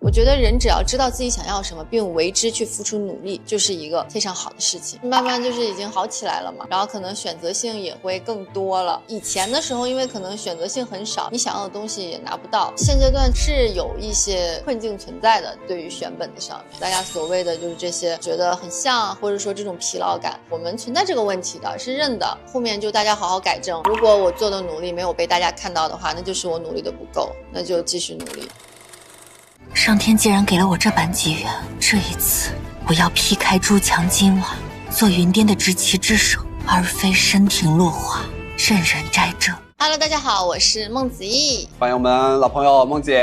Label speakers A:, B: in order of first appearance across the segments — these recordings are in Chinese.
A: 我觉得人只要知道自己想要什么，并为之去付出努力，就是一个非常好的事情。慢慢就是已经好起来了嘛，然后可能选择性也会更多了。以前的时候，因为可能选择性很少，你想要的东西也拿不到。现阶段是有一些困境存在的，对于选本的上面，大家所谓的就是这些觉得很像，或者说这种疲劳感，我们存在这个问题的，是认的。后面就大家好好改正。如果我做的努力没有被大家看到的话，那就是我努力的不够，那就继续努力。
B: 上天既然给了我这般机缘，这一次我要劈开诸墙金瓦，做云巅的执旗之手，而非身停落花，任人摘正。
A: Hello， 大家好，我是孟子义，
C: 欢迎我们老朋友孟姐。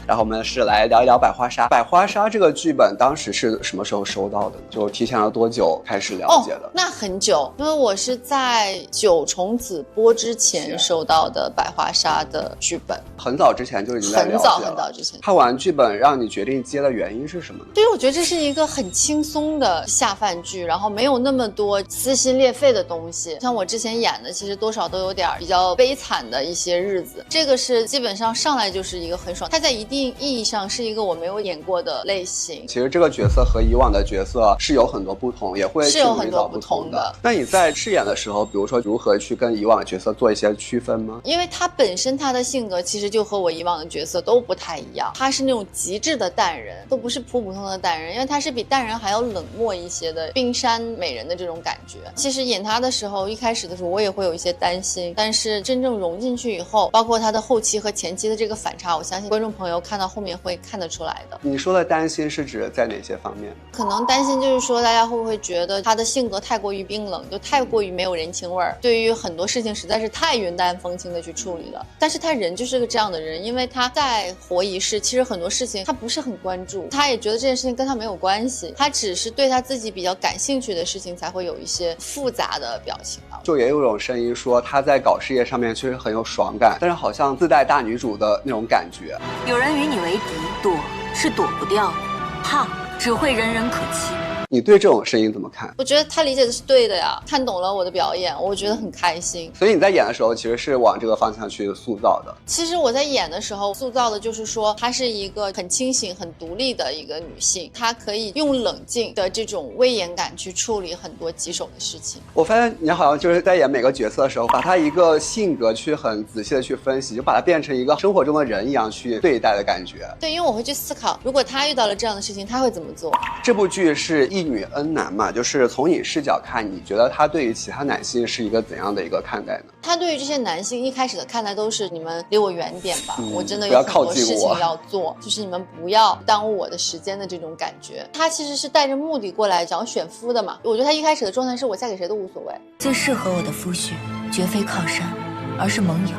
C: 然后我们是来聊一聊百花杀。百花杀这个剧本当时是什么时候收到的？就提前了多久开始了解的？
A: 那很久，因为我是在九重子播之前收到的百花杀的剧本，
C: 很早之前就已经在了解了。
A: 很早之前。
C: 看完剧本让你决定接的原因是什么呢？
A: 对于我觉得这是一个很轻松的下饭剧，然后没有那么多撕心裂肺的东西。像我之前演的，其实多少都有点比较悲惨的一些日子，这个是基本上上来就是一个很爽，它在一定意义上是一个我没有演过的类型。
C: 其实这个角色和以往的角色是有很多不同，也会
A: 是有很多不同的。
C: 那你在饰演的时候，比如说如何去跟以往的角色做一些区分吗？
A: 因为他本身他的性格其实就和我以往的角色都不太一样，他是那种极致的淡人，都不是普通的淡人，因为他是比淡人还要冷漠一些的冰山美人的这种感觉。其实演他的时候，一开始的时候我也会有一些担心，但是真正融进去以后，包括他的后期和前期的这个反差，我相信观众朋友看到后面会看得出来的。
C: 你说的担心是指在哪些方面？
A: 可能担心就是说大家会不会觉得他的性格太过于冰冷，就太过于没有人情味儿，对于很多事情实在是太云淡风轻的去处理了。但是他人就是个这样的人，因为他在活一世，其实很多事情他不是很关注，他也觉得这件事情跟他没有关系，他只是对他自己比较感兴趣的事情才会有一些复杂的表情。
C: 就也有一种声音说他在搞事业上面确实很有爽感，但是好像自带大女主的那种感觉。
B: 有人与你为敌，躲是躲不掉的，怕只会人人可欺。
C: 你对这种声音怎么看？
A: 我觉得他理解的是对的呀，看懂了我的表演，我觉得很开心。
C: 所以你在演的时候其实是往这个方向去塑造的。
A: 其实我在演的时候塑造的就是说她是一个很清醒很独立的一个女性，她可以用冷静的这种威严感去处理很多棘手的事情。
C: 我发现你好像就是在演每个角色的时候，把她一个性格去很仔细的去分析，就把她变成一个生活中的人一样去对待的感觉。
A: 对，因为我会去思考，如果她遇到了这样的事情，她会怎么做。
C: 这部剧是一女 N 男嘛，就是从你视角看，你觉得他对于其他男性是一个怎样的一个看待呢？
A: 他对于这些男性一开始的看待都是你们离我远点吧，我真的有很多事情要做，就是你们不要耽误我的时间的这种感觉。他其实是带着目的过来想要选夫的嘛，我觉得他一开始的状态是我嫁给谁都无所谓。
B: 最适合我的夫婿绝非靠山，而是盟友。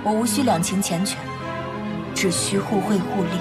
B: 我无需两情缱绻，只需互惠互利，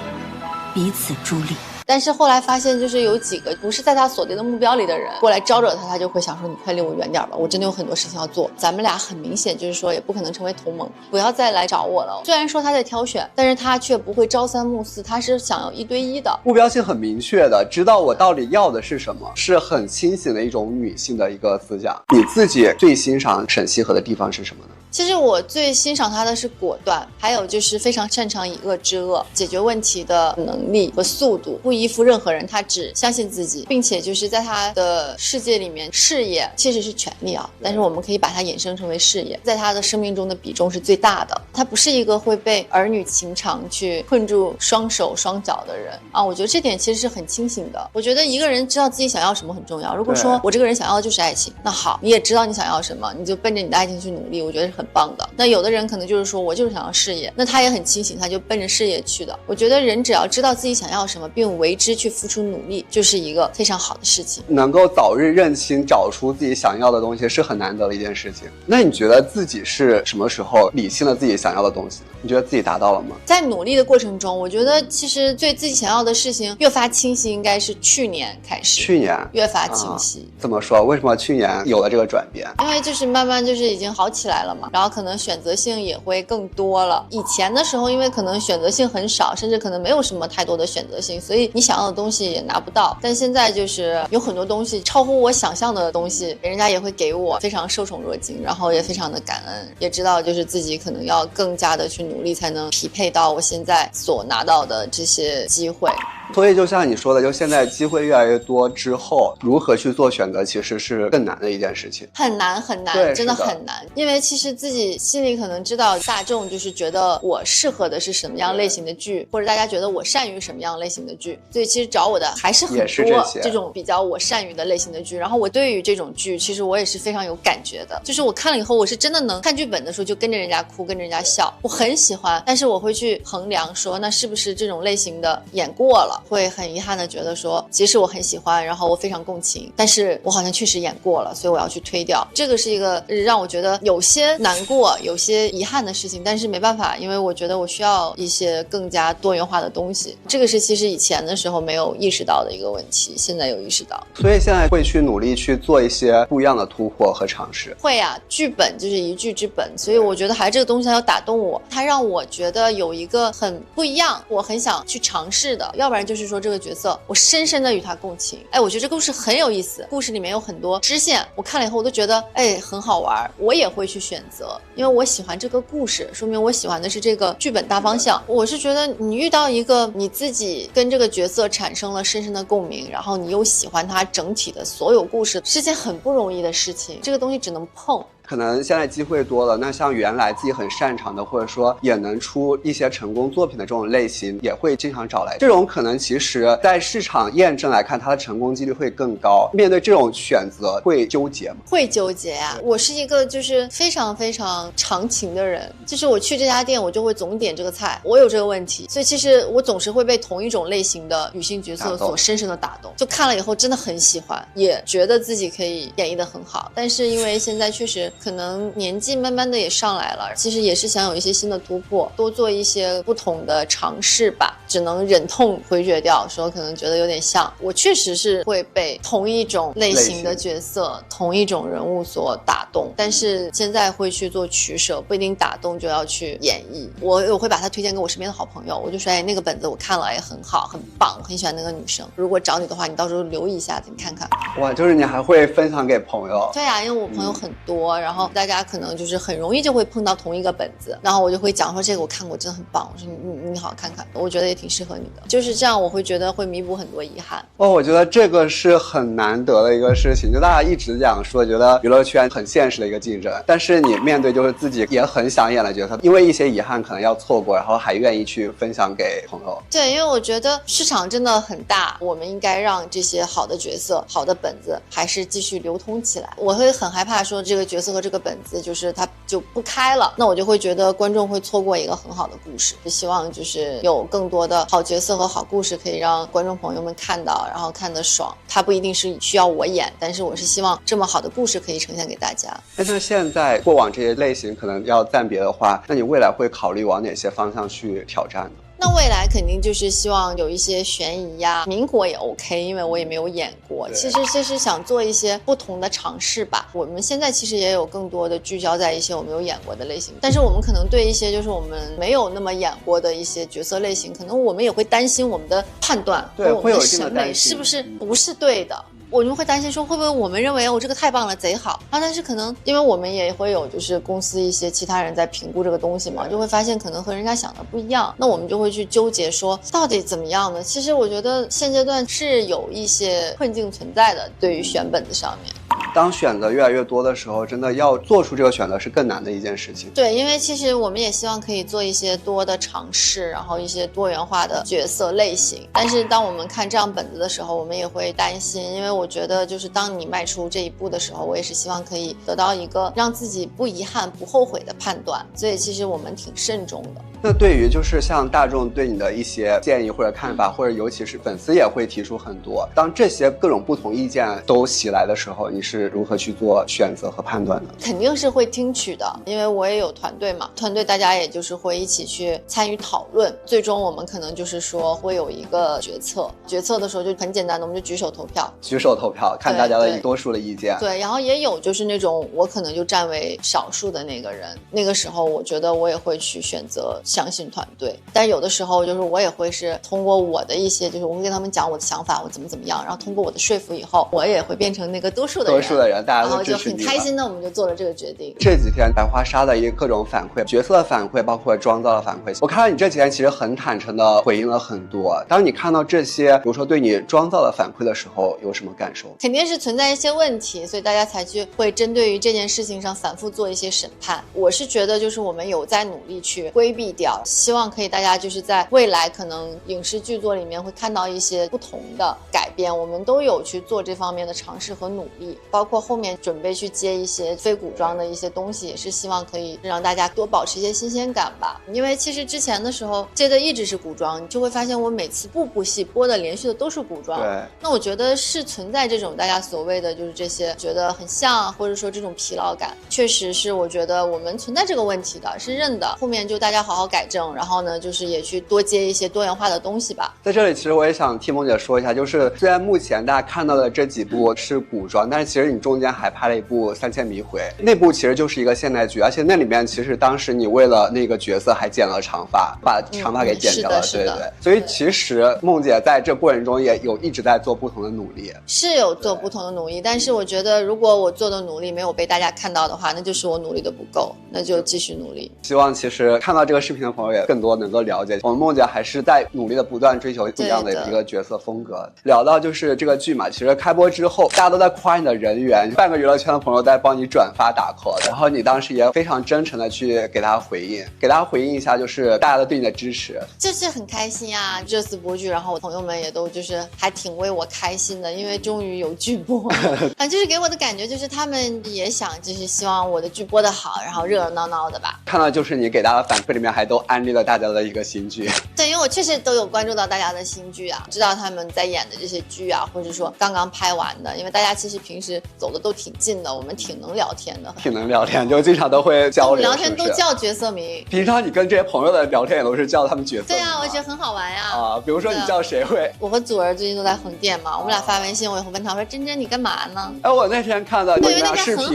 B: 彼此助力。
A: 但是后来发现，就是有几个不是在他锁定的目标里的人过来招惹他，他就会想说：“你快离我远点吧，我真的有很多事情要做。咱们俩很明显就是说，也不可能成为同盟，不要再来找我了。”虽然说他在挑选，但是他却不会朝三暮四，他是想要1对1的，
C: 目标性很明确的，知道我到底要的是什么，是很清醒的一种女性的一个思想。你自己最欣赏沈西河的地方是什么呢？
A: 其实我最欣赏他的是果断，还有就是非常擅长以恶制恶，解决问题的能力和速度，不依附任何人，他只相信自己，并且就是在他的世界里面，事业其实是权利啊，但是我们可以把它衍生成为事业，在他的生命中的比重是最大的。他不是一个会被儿女情长去困住双手双脚的人啊，我觉得这点其实是很清醒的。我觉得一个人知道自己想要什么很重要。如果说我这个人想要的就是爱情，那好，你也知道你想要什么，你就奔着你的爱情去努力，我觉得是很棒的。那有的人可能就是说我就是想要事业，那他也很清醒，他就奔着事业去的。我觉得人只要知道自己想要什么，并为之去付出努力，就是一个非常好的事情。
C: 能够早日认清找出自己想要的东西是很难得的一件事情。那你觉得自己是什么时候理清了自己想要的东西？你觉得自己达到了吗？
A: 在努力的过程中，我觉得其实对自己想要的事情越发清晰，应该是去年开始。
C: 去年
A: 越发清晰。
C: 怎么说？为什么去年有了这个转变？
A: 因为就是慢慢就是已经好起来了嘛，然后可能选择性也会更多了。以前的时候因为可能选择性很少，甚至可能没有什么太多的选择性，所以你想要的东西也拿不到。但现在就是有很多东西超乎我想象的东西，人家也会给我，非常受宠若惊，然后也非常的感恩，也知道就是自己可能要更加的去努力，才能匹配到我现在所拿到的这些机会。
C: 所以就像你说的，就现在机会越来越多之后，如何去做选择其实是更难的一件事情，
A: 很难很难，真的很难。因为其实自己心里可能知道大众就是觉得我适合的是什么样类型的剧，或者大家觉得我善于什么样类型的剧，所以其实找我的还是很多这种比较我善于的类型的剧。然后我对于这种剧其实我也是非常有感觉的，就是我看了以后我是真的能看剧本的时候就跟着人家哭，跟着人家笑，我很喜欢。但是我会去衡量说那是不是这种类型的演过了，会很遗憾的觉得说即使我很喜欢，然后我非常共情，但是我好像确实演过了，所以我要去推掉。这个是一个让我觉得有些难过有些遗憾的事情，但是没办法，因为我觉得我需要一些更加多元化的东西。这个是其实以前的时候没有意识到的一个问题，现在有意识到，
C: 所以现在会去努力去做一些不一样的突破和尝试。
A: 会啊，剧本就是一剧之本，所以我觉得还这个东西它要打动我，它让我觉得有一个很不一样，我很想去尝试的。要不然就是说这个角色我深深的与他共情，我觉得这个故事很有意思，故事里面有很多支线，我看了以后我都觉得很好玩，我也会去选择，因为我喜欢这个故事，说明我喜欢的是这个剧本大方向。我是觉得你遇到一个你自己跟这个角色产生了深深的共鸣，然后你又喜欢他整体的所有故事，是件很不容易的事情，这个东西只能碰。
C: 可能现在机会多了，那像原来自己很擅长的，或者说也能出一些成功作品的这种类型，也会经常找来。这种可能其实在市场验证来看，它的成功几率会更高。面对这种选择会纠结吗？
A: 会纠结呀。我是一个就是非常非常长情的人，就是我去这家店我就会总点这个菜，我有这个问题，所以其实我总是会被同一种类型的女性角色所深深的打动，就看了以后真的很喜欢，也觉得自己可以演绎得很好。但是因为现在确实可能年纪慢慢的也上来了，其实也是想有一些新的突破，多做一些不同的尝试吧，只能忍痛回绝掉，说可能觉得有点像我确实是会被同一种类型的角色同一种人物所打动，但是现在会去做取舍，不一定打动就要去演绎。我会把它推荐给我身边的好朋友，我就说那个本子我看了也很好很棒，很喜欢那个女生，如果找你的话你到时候留意一下子你看看。
C: 哇，就是你还会分享给朋友？
A: 对啊，因为我朋友很多，然后大家可能就是很容易就会碰到同一个本子，然后我就会讲说这个我看过真的很棒，我说你好好看看，我觉得也挺适合你的，就是这样我会觉得会弥补很多遗憾。
C: 我觉得这个是很难得的一个事情，就大家一直讲说觉得娱乐圈很现实的一个竞争，但是你面对就是自己也很想演的角色，因为一些遗憾可能要错过，然后还愿意去分享给朋友。
A: 对，因为我觉得市场真的很大，我们应该让这些好的角色好的本子还是继续流通起来。我会很害怕说这个角色和这个本子就是它就不开了，那我就会觉得观众会错过一个很好的故事。希望就是有更多的好角色和好故事可以让观众朋友们看到，然后看得爽。它不一定是需要我演，但是我是希望这么好的故事可以呈现给大家。
C: 那现在过往这些类型可能要暂别的话，那你未来会考虑往哪些方向去挑战呢？
A: 那未来肯定就是希望有一些悬疑呀，民国也 OK， 因为我也没有演过，其实就是想做一些不同的尝试吧。我们现在其实也有更多的聚焦在一些我们有演过的类型，但是我们可能对一些就是我们没有那么演过的一些角色类型，可能我们也会担心我们的判断和我们的审美是不是对的。我们会担心说会不会我们认为我这个太棒了贼好啊，但是可能因为我们也会有就是公司一些其他人在评估这个东西嘛，就会发现可能和人家想的不一样，那我们就会去纠结说到底怎么样呢？其实我觉得现阶段是有一些困境存在的，对于选本子上面。
C: 当选择越来越多的时候，真的要做出这个选择是更难的一件事情。
A: 对，因为其实我们也希望可以做一些多的尝试，然后一些多元化的角色类型，但是当我们看这样本子的时候，我们也会担心，因为我觉得就是当你迈出这一步的时候，我也是希望可以得到一个让自己不遗憾不后悔的判断，所以其实我们挺慎重的。
C: 那对于就是像大众对你的一些建议或者看法，或者尤其是粉丝也会提出很多，当这些各种不同意见都袭来的时候，你是如何去做选择和判断的？
A: 肯定是会听取的，因为我也有团队嘛，团队大家也就是会一起去参与讨论，最终我们可能就是说会有一个决策，决策的时候就很简单的，我们就举手投票，
C: 举手投票，看大家的多数的意见。
A: 对，然后也有就是那种我可能就站为少数的那个人，那个时候我觉得我也会去选择相信团队，但有的时候就是我也会是通过我的一些，就是我会跟他们讲我的想法，我怎么样，然后通过我的说服以后，我也会变成那个多数的人，
C: 大家
A: 都支持你，然后就很开心的我们就做了这个决定。
C: 这几天百花杀的一个各种反馈，角色的反馈，包括妆造的反馈，我看到你这几天其实很坦诚的回应了很多。当你看到这些，比如说对你妆造的反馈的时候，有什么感受？
A: 肯定是存在一些问题，所以大家才去会针对于这件事情上反复做一些审判。我是觉得就是我们有在努力去规避掉，希望可以大家就是在未来可能影视剧作里面会看到一些不同的改变，我们都有去做这方面的尝试和努力，包括后面准备去接一些非古装的一些东西，也是希望可以让大家多保持一些新鲜感吧。因为其实之前的时候接的一直是古装，你就会发现我每次部戏播的连续的都是古装，
C: 对，
A: 那我觉得是存在这种大家所谓的就是这些觉得很像，或者说这种疲劳感，确实是我觉得我们存在这个问题的，是认的，后面就大家好好改正，然后呢就是也去多接一些多元化的东西吧。
C: 在这里其实我也想替梦姐说一下，就是虽然目前大家看到的这几部是古装，但是其实你中间还拍了一部《三千迷回》，那部其实就是一个现代剧，而且那里面其实当时你为了那个角色还剪了长发，把长发给剪掉了，对对。所以其实梦姐在这过程中也有一直在做不同的努力，
A: 是有做不同的努力，但是我觉得如果我做的努力没有被大家看到的话，那就是我努力的不够，那就继续努力。
C: 希望其实看到这个视频的朋友也更多能够了解，我们梦姐还是在努力的不断追求不一样的一个角色风格。聊到就是这个剧嘛，其实开播之后大家都在夸你的人缘，半个娱乐圈的朋友在帮你转发打 call， 然后你当时也非常真诚的去给大家回应一下，就是大家对你的支持，
A: 就是很开心啊。这次播剧，然后我朋友们也都就是还挺为我开心的，因为终于有剧播了就是给我的感觉就是他们也想就是希望我的剧播的好，然后热热闹闹的吧。
C: 看到就是你给大家的反馈里面还都安利了大家的一个新剧。
A: 对，因为我确实都有关注到大家的新剧啊，知道他们在演的这些剧啊，或者说刚刚拍完的，因为大家其实平时走的都挺近的，我们挺能聊天的，
C: 挺能聊天，就经常都会交流，
A: 聊天都叫角色名。
C: 平常你跟这些朋友的聊天也都是叫他们角色名。
A: 对啊，我觉得很好玩呀。
C: 啊，比如说你叫谁会？
A: 我和祖儿最近都在横店嘛，我们俩发微信，我也会问他说：“珍珍你干嘛呢？”
C: 哎，我那天看到你俩视频，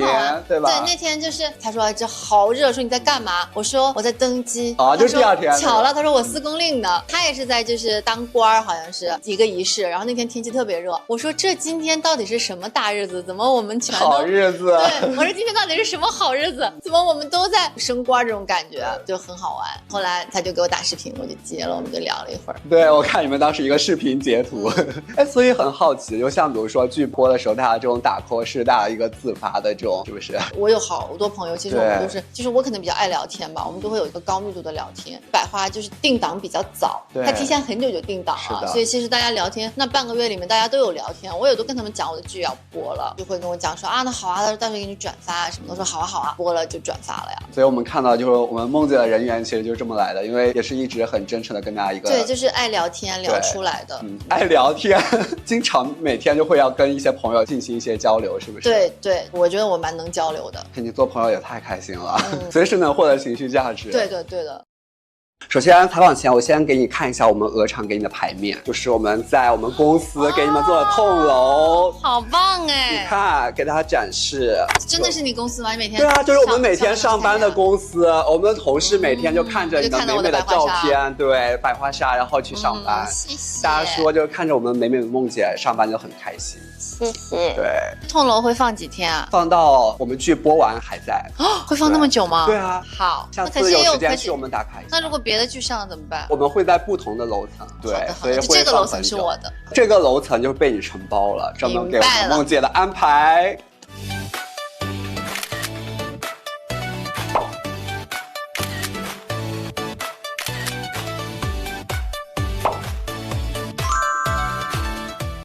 C: 对吧？
A: 对，那天就是他说这好热，说你在干嘛？我说我在登机。
C: 啊，就第二天。
A: 巧了，他说我司空令的，他也是在就是当官，好像是一个仪式。然后那天天气特别热，我说这今天到底是什么大日子？怎么我们全都
C: 好日子？
A: 对，我说今天到底是什么好日子？怎么我们都在升官？这种感觉就很好玩。后来他就给我打视频，我就接了，我们就聊了一会儿。
C: 对，我看你们当时一个视频截图，哎，所以很好奇，就像比如说剧播的时候，大家这种打 call 是大家一个自发的这种，是不是？我
A: 有好多朋友，其实我们都是，就是我可能比较爱聊天吧，我们都会有一个高密度的聊天。百花就是定档比较早，他提前很久就定档了，所以其实大家聊天那半个月里面大家都有聊天，我也都跟他们讲我的剧要播了，就会跟我讲说啊，那好啊，到时候给你转发什么的，说好啊好啊，播了就转发了呀。所以我们看到就是我们梦姐的人缘其实就是这么来的，因为也是一直很真诚的跟大家一个对，就是爱聊天聊出来的，爱聊天，经常每天就会要跟一些朋友进行一些交流，是不是？对对，我觉得我蛮能交流的。跟你做朋友也太开心了，随时能获得情绪价值。对的对的。首先采访前我先给你看一下我们鹅厂给你的牌面，就是我们在我们公司给你们做的痛楼，好棒哎！你看给大家展示，真的是你公司吗？你每天？对啊，就是我们每天上班的公司，我们的同事每天就看着你们美美的照片，对，百花纱，然后去上班。谢谢。大家说就是看着我们美美的梦姐上班就很开心。谢谢。对，痛楼会放几天啊？放到我们剧播完还在。会放那么久吗？对啊。好，下次有时间去我们打卡一下。那如果别的剧上了怎么办？我们会在不同的楼层，对，所以这个楼层是我的，这个楼层就被你承包了，专门给我们梦姐的安排。